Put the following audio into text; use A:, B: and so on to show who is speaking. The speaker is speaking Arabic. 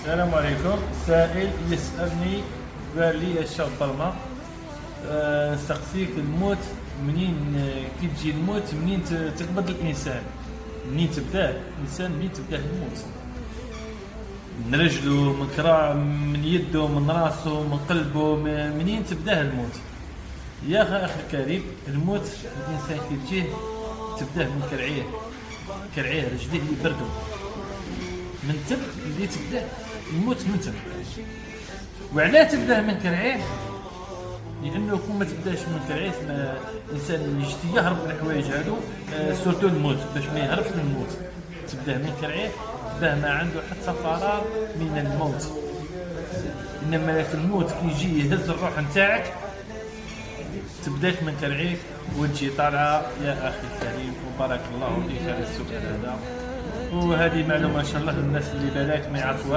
A: السلام عليكم. سائل يسألني قال لي يا شاب برما، نسقسيك الموت منين كي تجي الموت، منين تقبض الانسان، منين تبداه الانسان، منين تبداه الموت؟ من رجله، من كرا، من يده، من راسه، من قلبه، منين تبداه الموت؟ يا اخي الكريم، الموت الانسان كي تجيه تبداه من كرعيه رجليه يبردوا من تب اللي تبدا الموت من تب. وعلاه تبداه من كرعيه؟ لانه كون ما تبداش من كرعيه الانسان يجي يهرب من الحوايج هادو، سورتو الموت، باش ما يهربش من الموت تبداه من كرعيه باه ما عنده حتى فرار من الموت. انما لك الموت كي يجي يهز الروح نتاعك تبداك من كرعيك وتجي طالعه. يا اخي الكريم وبارك الله فيك على السؤال هذا، وهذه معلومه ان شاء الله للناس اللي بالك ما يعرفوهاش.